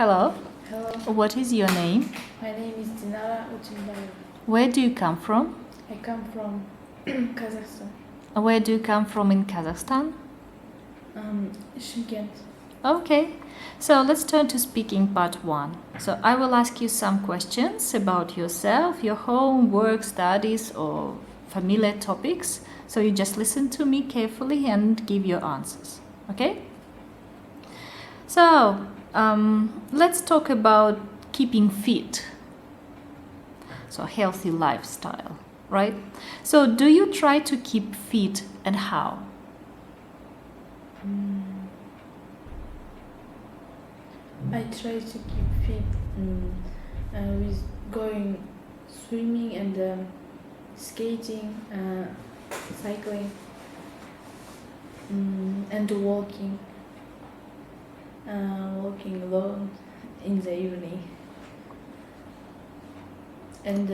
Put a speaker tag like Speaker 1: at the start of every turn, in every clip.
Speaker 1: Hello.
Speaker 2: Hello,
Speaker 1: What is your name?
Speaker 2: my name is Dinara Utimbayev.
Speaker 1: Where do you come from?
Speaker 2: I come from Kazakhstan,
Speaker 1: Where do you come from in Kazakhstan?
Speaker 2: Shymkent.
Speaker 1: Okay. So let's turn to speaking part 1. So I will ask you some questions about yourself, your home, work, studies, or familiar topics. So you just listen to me carefully and give your answers. Okay? So let's talk about keeping fit. So healthy lifestyle, right? So do you try to keep fit and how?
Speaker 2: I try to keep fit with going swimming and skating, cycling, and walking. Walking alone in the evening. And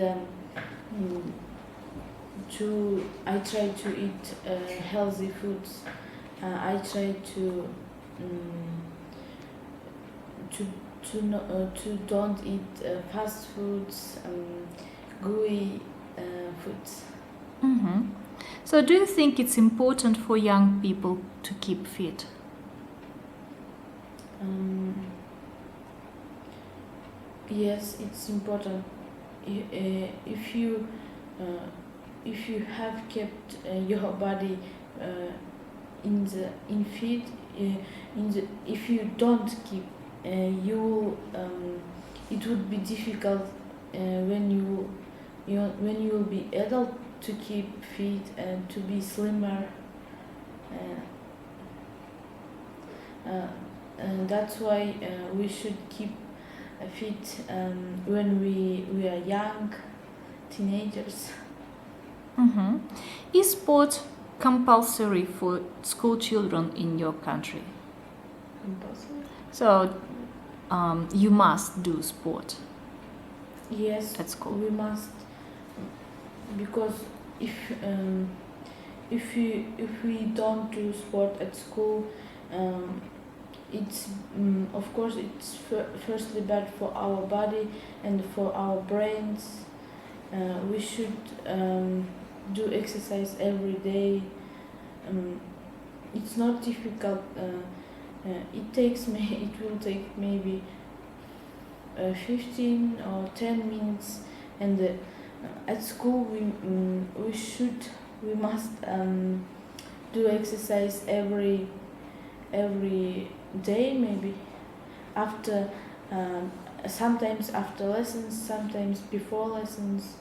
Speaker 2: I try to eat healthy foods. I try to don't eat fast foods, gooey foods.
Speaker 1: Mm-hmm. So do you think it's important for young people to keep fit?
Speaker 2: Yes, it's important. If you have kept your body in fit, if you don't keep, it would be difficult when you will be adult to keep fit and to be slimmer. And that's why we should keep fit when we are young, teenagers.
Speaker 1: Mm-hmm. Is sport compulsory for school children in your country?
Speaker 2: Compulsory?
Speaker 1: So you must do sport
Speaker 2: Yes,
Speaker 1: at school.
Speaker 2: we must, because if we don't do sport at school, it's of course it's firstly bad for our body and for our brains. We should do exercise every day. It's not difficult. It will take maybe 15 or 10 minutes, and at school we must do exercise every day, maybe after sometimes after lessons, sometimes before lessons.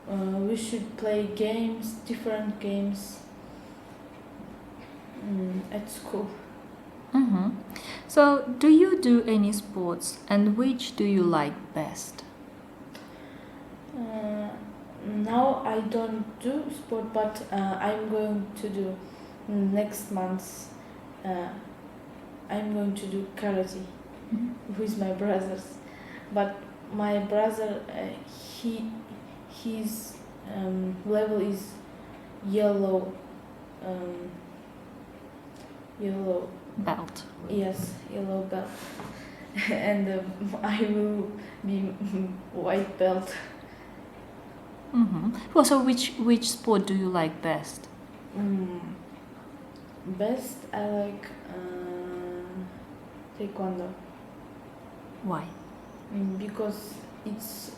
Speaker 2: We should play games, different games at school.
Speaker 1: Mm-hmm. So do you do any sports and which do you like best?
Speaker 2: Now I don't do sport, but I'm going to do next month. I'm going to do karate with my brothers, but my brother his level is yellow. Yellow.
Speaker 1: Belt.
Speaker 2: Yes, yellow belt, and I will be white belt.
Speaker 1: Mm-hmm. Well, so which sport do you like best?
Speaker 2: Best, I like taekwondo.
Speaker 1: Why?
Speaker 2: Because it's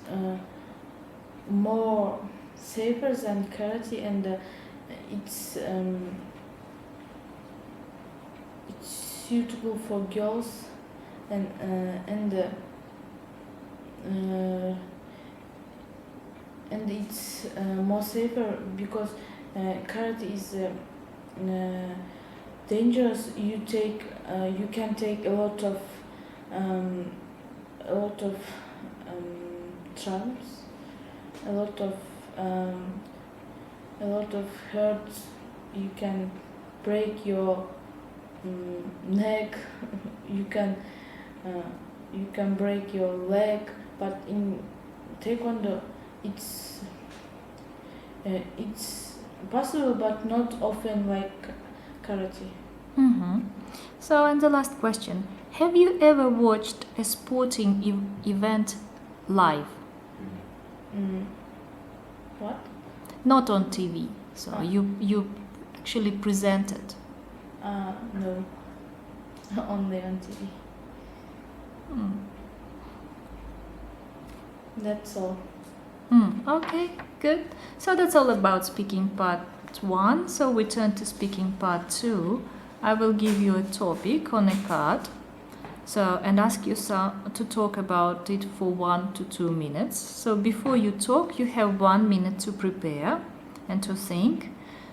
Speaker 2: more safer than karate, and it's suitable for girls, and it's more safer because karate is dangerous. You can take a lot of trumps, a lot of hurts. You can break your neck. you can break your leg, but in taekwondo it's possible, but not often like karate.
Speaker 1: Mm-hmm. So, and the last question. Have you ever watched a sporting event live?
Speaker 2: Mm, what?
Speaker 1: Not on TV. So
Speaker 2: Ah.
Speaker 1: you actually presented.
Speaker 2: No. Only on TV.
Speaker 1: Hmm.
Speaker 2: That's all.
Speaker 1: Okay, good. So that's all about speaking part 1. So we turn to speaking part 2. I will give you a topic on a card. So and ask you to talk about it for 1 to 2 minutes. So before you talk, you have 1 minute to prepare and to think.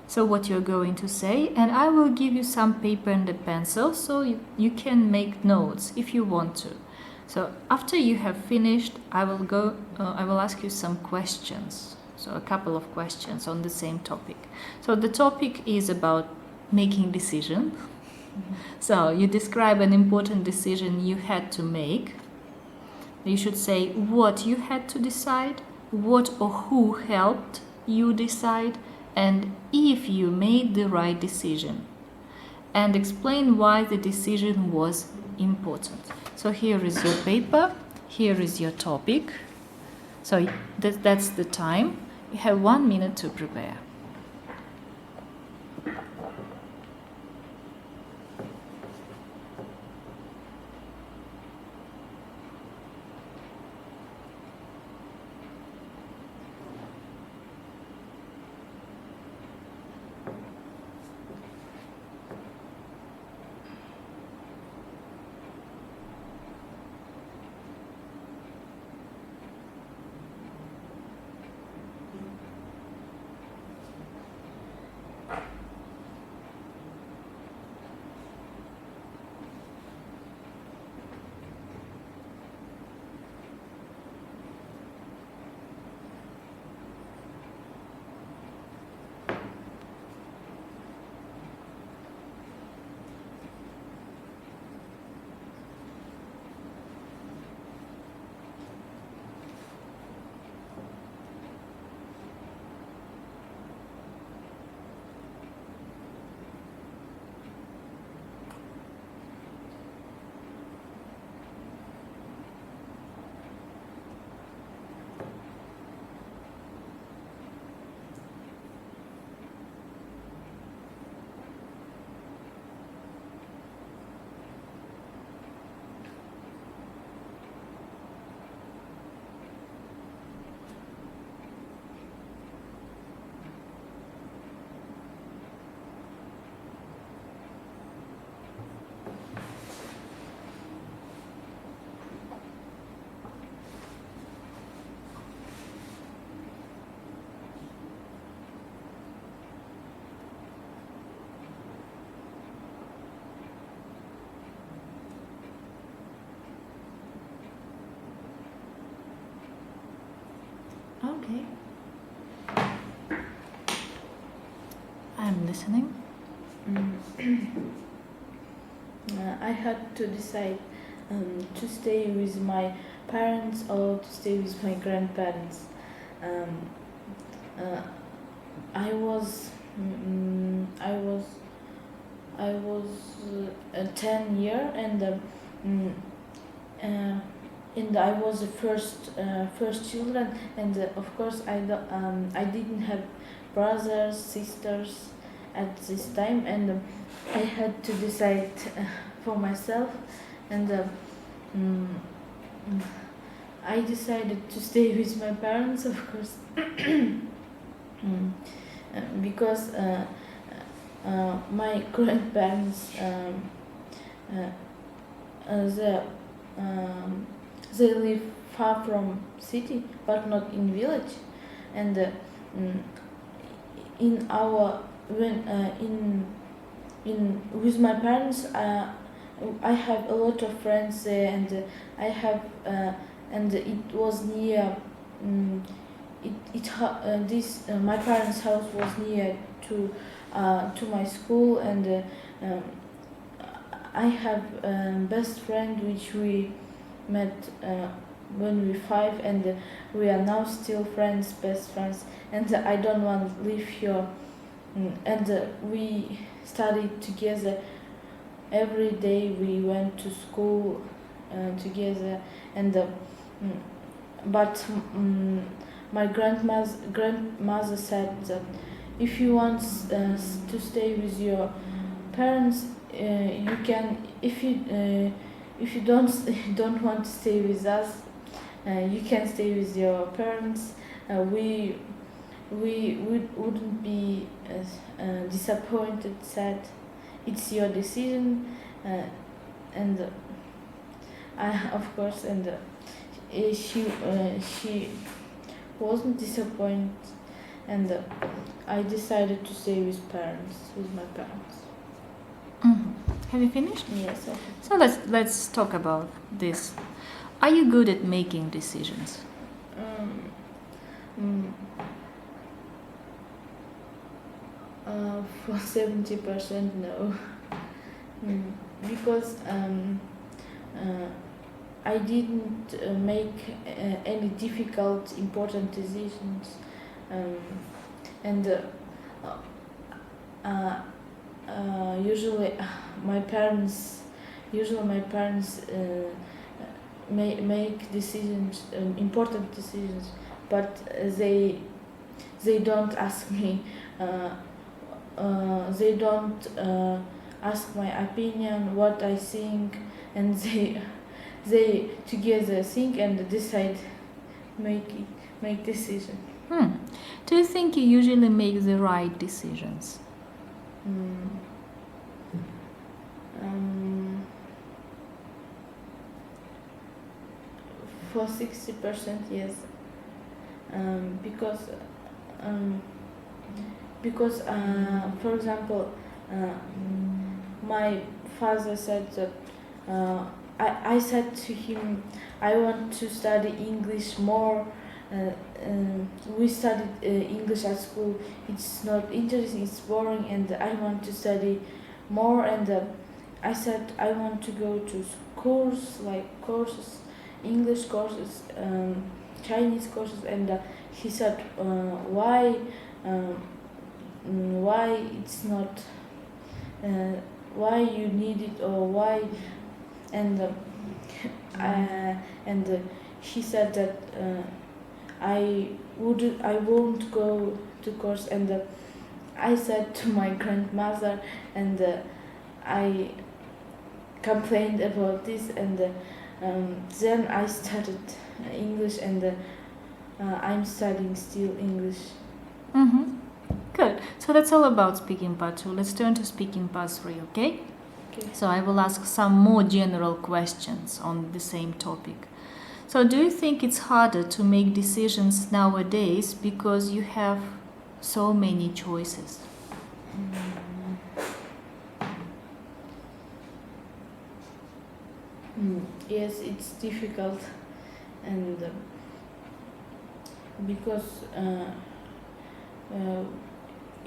Speaker 1: So what you're going to say, and I will give you some paper and a pencil so you can make notes if you want to. So after you have finished, I will ask you some questions. So a couple of questions on the same topic. So the topic is about making decisions. So you describe an important decision you had to make. You should say what you had to decide, what or who helped you decide, and if you made the right decision. And explain why the decision was important. So here is your paper, here is your topic. So that's the time. You have 1 minute to prepare. Okay. I'm listening.
Speaker 2: I had to decide to stay with my parents or to stay with my grandparents. Um, uh, I was mm, I was I was 10 year mm, uh, and I was the first children, and of course I didn't have brothers, sisters at this time, and I had to decide for myself, and mm, mm, I decided to stay with my parents, of course. Because my grandparents uh, they, um, they live far from city but not in village, and mm, in our when in with my parents I have a lot of friends there, and I have and it was near um, this my parents' house was near to my school, and um, I have best friend which we met when we 5, and we are now still friends, best friends, and I don't want to live here. And we studied together every day we went to school together, and but my grandmother said that if you want to stay with your parents, you can. If you don't don't want to stay with us, you can stay with your parents. We wouldn't be disappointed, sad. It's your decision, and of course, and she wasn't disappointed, and I decided to stay with my parents.
Speaker 1: Mhm. Have you finished?
Speaker 2: Yes. Okay.
Speaker 1: So let's talk about this. Are you good at making decisions?
Speaker 2: Mm, for 70%, no. Because I didn't make any difficult, important decisions, and usually my parents make decisions, important decisions, but they don't ask me. They don't ask my opinion, what I think, and they together think and decide, make decision.
Speaker 1: Do you think you usually make the right decisions?
Speaker 2: For 60%, yes. Because for example, my father said that I said to him, I want to study English more. We studied English at school. It's not interesting, it's boring, and I want to study more. And I said I want to go to courses, English courses, Chinese courses. And he said, why it's not, why you need it, or why. And he said that I won't go to course. And I said to my grandmother, and I complained about this. And then I started English, and I'm studying still English.
Speaker 1: Good. So that's all about speaking part 2. Let's turn to speaking part 3, okay?
Speaker 2: Okay.
Speaker 1: So I will ask some more general questions on the same topic. So do you think it's harder to make decisions nowadays because you have so many choices?
Speaker 2: Yes, it's difficult, and because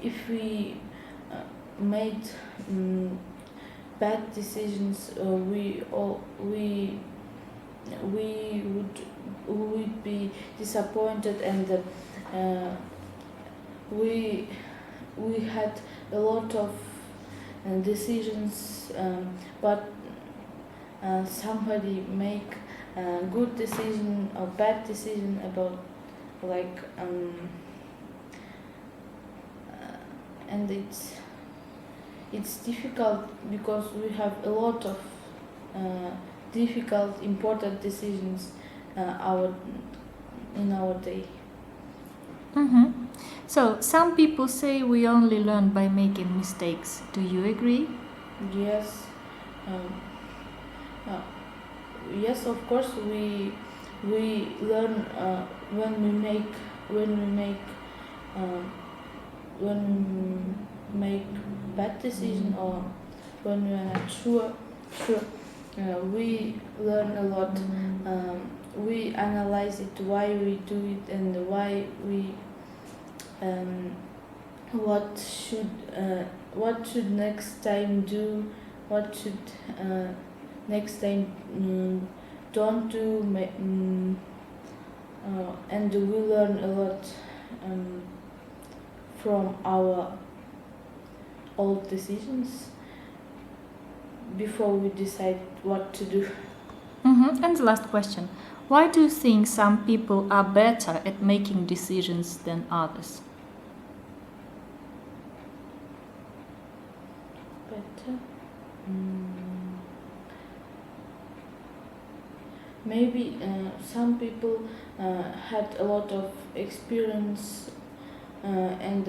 Speaker 2: if we made bad decisions, we would be disappointed, and we had a lot of decisions, but somebody make a good decision or bad decision about, like, and it's difficult because we have a lot of difficult, important decisions in our day.
Speaker 1: So some people say we only learn by making mistakes. Do you agree?
Speaker 2: Yes. Yes, of course we learn when we make bad decision, or when we are not sure. We learn a lot. We analyze it, why we do it, and why we what should next time do, what should next time don't do, and we learn a lot from our old decisions, before we decide what to do.
Speaker 1: And the last question. Why do you think some people are better at making decisions than others?
Speaker 2: Better. Maybe some people had a lot of experience and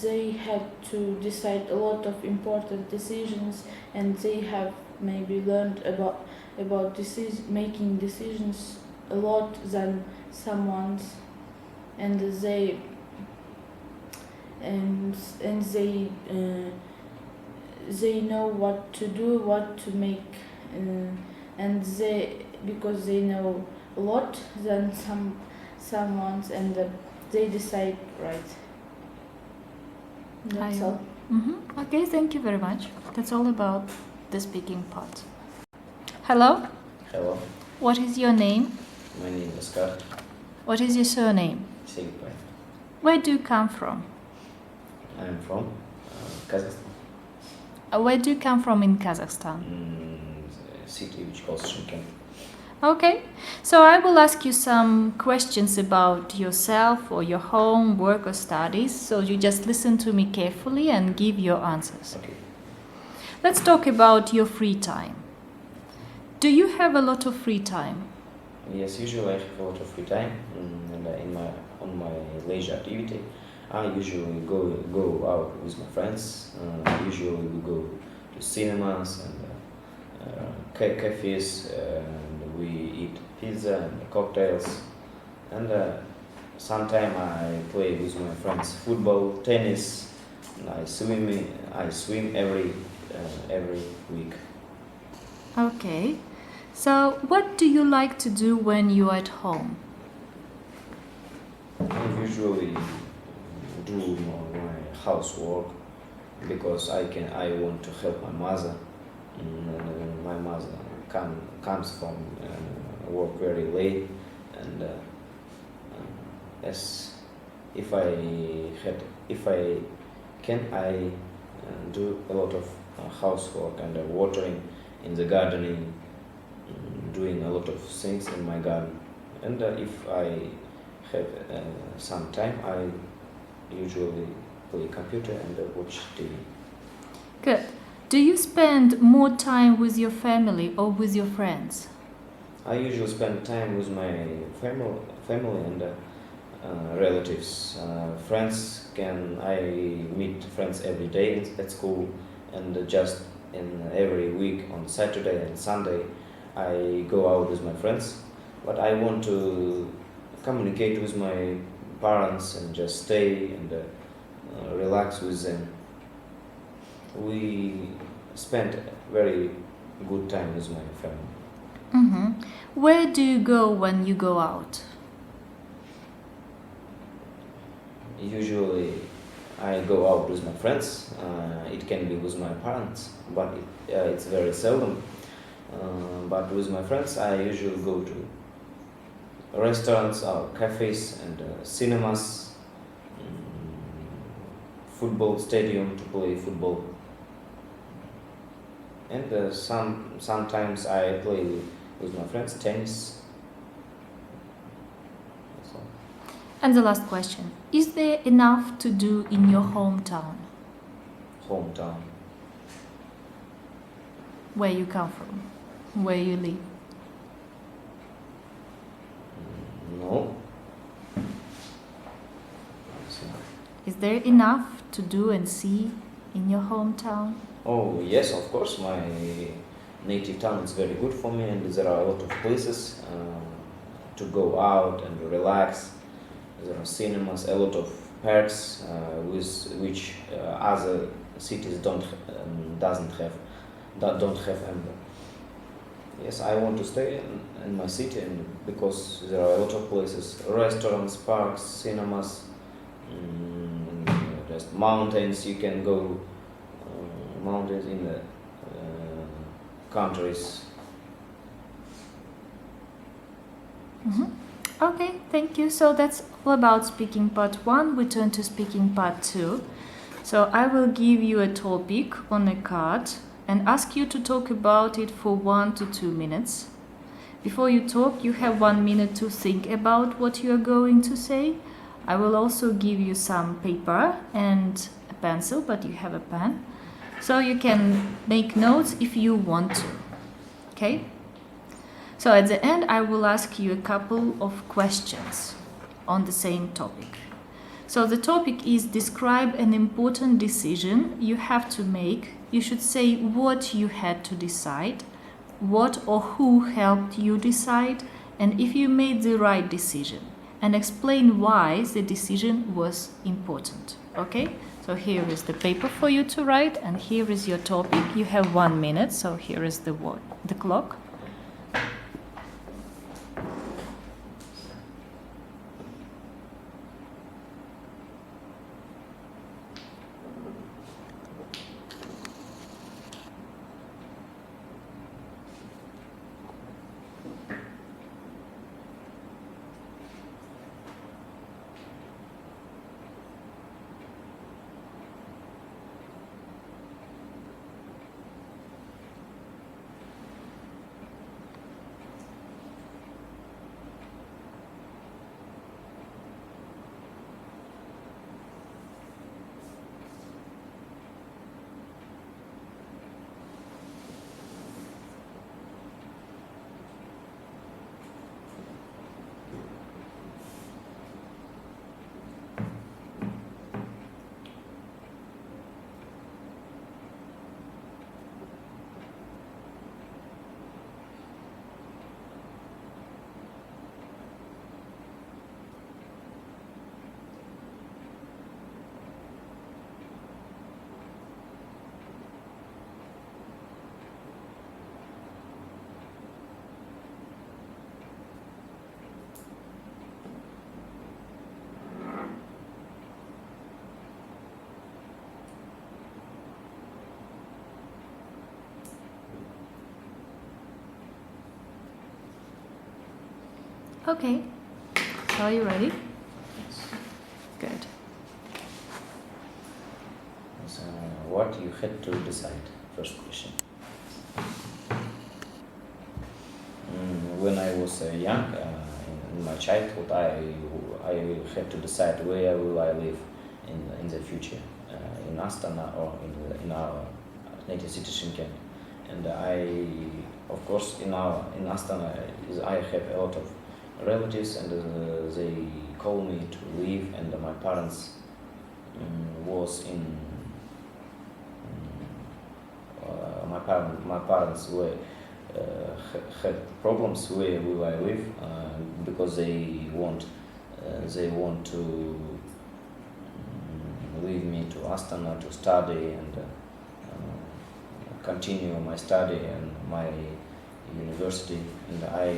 Speaker 2: they had to decide a lot of important decisions, and they have maybe learned about making decisions a lot than someone's, and they they know what to do, what to make, and they, because they know a lot than someone's, and they decide right. That's all.
Speaker 1: Okay, thank you very much. That's all about the speaking part. Hello,
Speaker 3: Hello,
Speaker 1: what is your name?
Speaker 3: my name is Oskar
Speaker 1: What is your surname?
Speaker 3: Sigpai.
Speaker 1: Where do you come from?
Speaker 3: I'm from Kazakhstan,
Speaker 1: Where do you come from in Kazakhstan?
Speaker 3: a city which calls Shymkent.
Speaker 1: Okay, so I will ask you some questions about yourself or your home, work, or studies. So you just listen to me carefully and give your answers.
Speaker 3: Okay.
Speaker 1: Let's talk about your free time. Do you have a lot of free time?
Speaker 3: Yes, usually I have a lot of free time, and on my leisure activity, I usually go out with my friends. Usually we go to cinemas and cafes, and we eat pizza and cocktails, and sometimes I play with my friends football, tennis, and I swim every week.
Speaker 1: Okay, so what do you like to do when you're at home?
Speaker 3: I usually do my housework because I want to help my mother. My mother comes from work very late, and as if I can, I do a lot of housework and watering in the gardening, doing a lot of things in my garden. And if I have some time, I usually play computer and watch TV.
Speaker 1: Good. Do you spend more time with your family or with your friends?
Speaker 3: I usually spend time with my family and relatives. Friends I meet friends every day at school, and just in every week on Saturday and Sunday I go out with my friends. But I want to communicate with my parents and just stay and relax with them. We spend very good time with my family.
Speaker 1: Where do you go when you go out?
Speaker 3: Usually I go out with my friends. It can be with my parents, but it's very seldom. But with my friends I usually go to restaurants or cafes and cinemas, football stadium to play football. And sometimes I play with my friends tennis. That's all.
Speaker 1: And the last question. Is there enough to do in your hometown,
Speaker 3: Hometown.
Speaker 1: where you come from, where you live?
Speaker 3: No.
Speaker 1: Is there enough to do and see in your hometown?
Speaker 3: Oh yes, of course. My native town is very good for me, and there are a lot of places to go out and relax. There are cinemas, a lot of parks with which other cities don't have. And yes, I want to stay in my city, and because there are a lot of places, restaurants, parks, cinemas, just mountains. You can go mountains in the countries.
Speaker 1: Okay, thank you. So that's all about speaking part 1. We turn to speaking part 2. So I will give you a topic on a card and ask you to talk about it for 1 to 2 minutes. Before you talk, you have 1 minute to think about what you are going to say. I will also give you some paper and a pencil, but you have a pen. So you can make notes if you want to. Okay? So at the end, I will ask you a couple of questions on the same topic. So the topic is describe an important decision you have to make. You should say what you had to decide, what or who helped you decide, and if you made the right decision, and explain why the decision was important. Okay? So here is the paper for you to write, and here is your topic. You have 1 minute, so here is the clock. Okay. So are you ready? Good.
Speaker 3: So, what you had to decide? First question. When I was young, in my childhood, I had to decide where will I live in the future, in Astana or in our native city Shymkent. And of course, in Astana, I have a lot of relatives, and they call me to leave, and my parents was in my parents were had problems where will I live, because they want to leave me to Astana to study and continue my study and my university, and I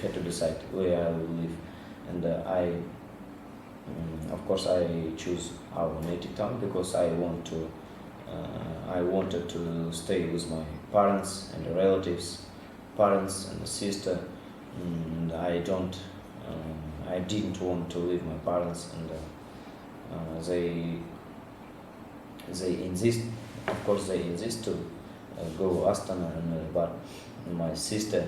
Speaker 3: had to decide where I will live, and of course I choose our native town because I wanted to stay with my parents and the relatives, parents and the sister, and I didn't want to leave my parents, and they insist. Of course, they insist to go Astana, but my sister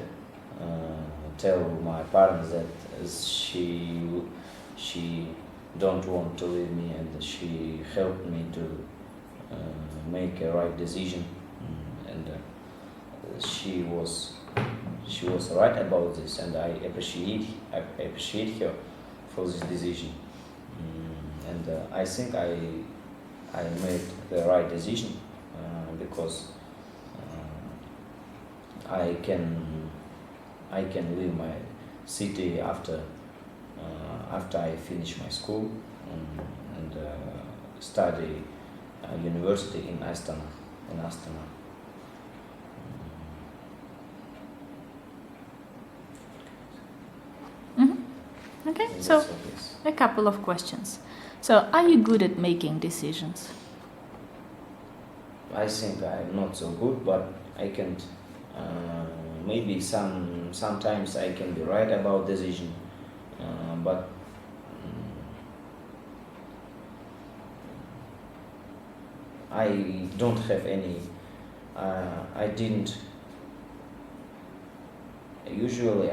Speaker 3: tell my parents that she don't want to leave me, and she helped me to make a right decision, and she was right about this, and I appreciate her for this decision, and I think I made the right decision, because I can leave my city after I finish my school, and study university in Astana.
Speaker 1: Okay,
Speaker 3: And
Speaker 1: so
Speaker 3: that's obvious.
Speaker 1: a couple of questions. So, are you good at making decisions?
Speaker 3: I think I'm not so good, but I can. Maybe sometimes I can be right about decision, but I don't have any I didn't. Usually,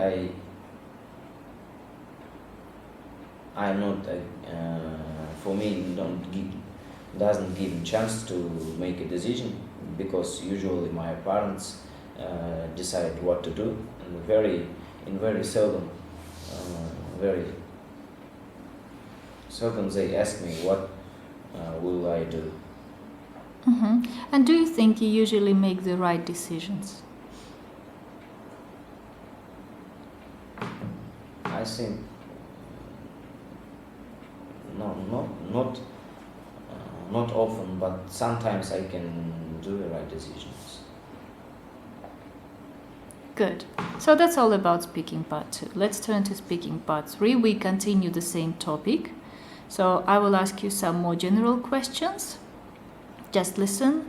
Speaker 3: I'm not. For me, doesn't give me chance to make a decision because usually my parents decide what to do, and very seldom, very seldom they ask me what will I do.
Speaker 1: Mm-hmm. And do you think you usually make the right decisions?
Speaker 3: I think not often, but sometimes I can do the right decisions.
Speaker 1: Good. So that's all about speaking part 2. Let's turn to speaking part 3. We continue the same topic. So I will ask you some more general questions. Just listen.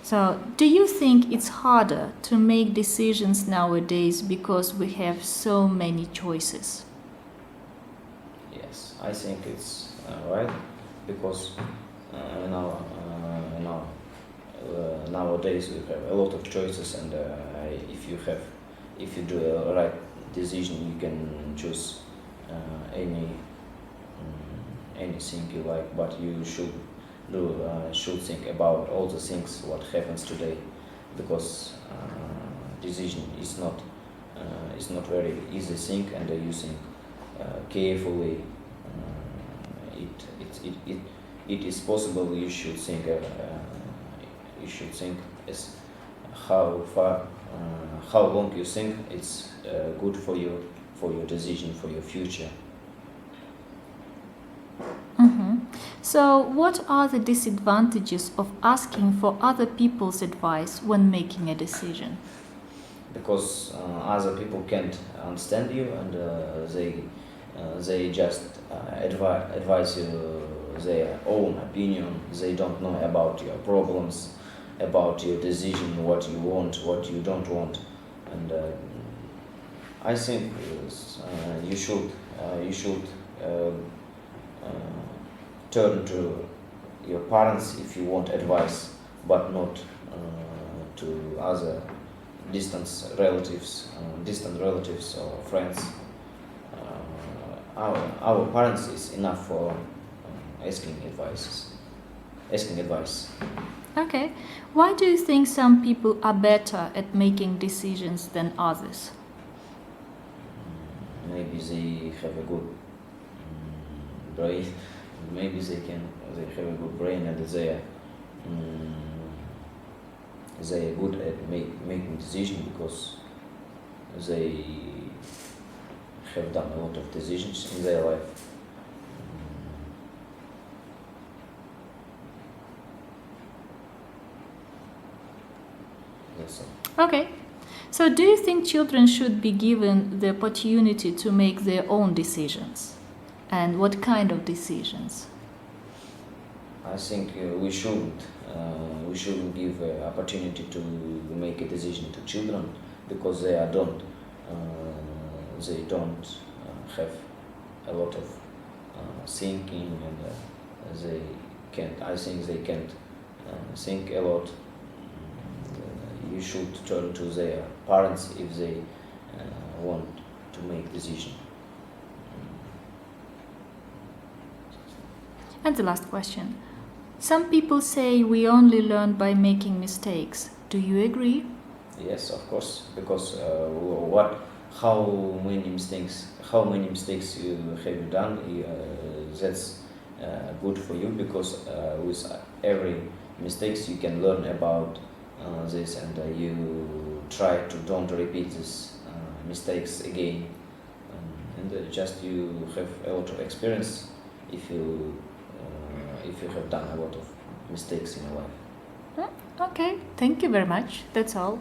Speaker 1: So, do you think it's harder to make decisions nowadays because we have so many choices?
Speaker 3: Yes, I think it's right because nowadays we have a lot of choices, and if you do a right decision, you can choose anything you like, but you should think about all the things what happens today, because decision is not very easy thing, and you think carefully. It is possible. You should think as how long you think it's good for your decision for your future.
Speaker 1: Mm-hmm. So, what are the disadvantages of asking for other people's advice when making a decision?
Speaker 3: Because other people can't understand you, and they just advise you their own opinion. They don't know about your problems, about your decision, what you want, what you don't want, and I think you should turn to your parents if you want advice, but not to other distant relatives or friends. Our parents is enough for asking advice.
Speaker 1: Okay. Why do you think some people are better at making decisions than others?
Speaker 3: Maybe they have a good brain. Maybe they have a good brain, and they are good at making decisions because they have done a lot of decisions in their life. That's all.
Speaker 1: Okay. So, do you think children should be given the opportunity to make their own decisions? And what kind of decisions?
Speaker 3: I think we shouldn't. We shouldn't give opportunity to make a decision to children because they don't have a lot of thinking, and they can't. I think they can't think a lot. You should turn to their parents if they want to make decision.
Speaker 1: And the last question. Some people say we only learn by making mistakes. Do you agree?
Speaker 3: Yes, of course, because how many mistakes you have done, that's good for you, because with every mistakes you can learn about this, and you try to don't repeat these mistakes again, and just you have a lot of experience if you have done a lot of mistakes in your life.
Speaker 1: Okay, thank you very much. That's all.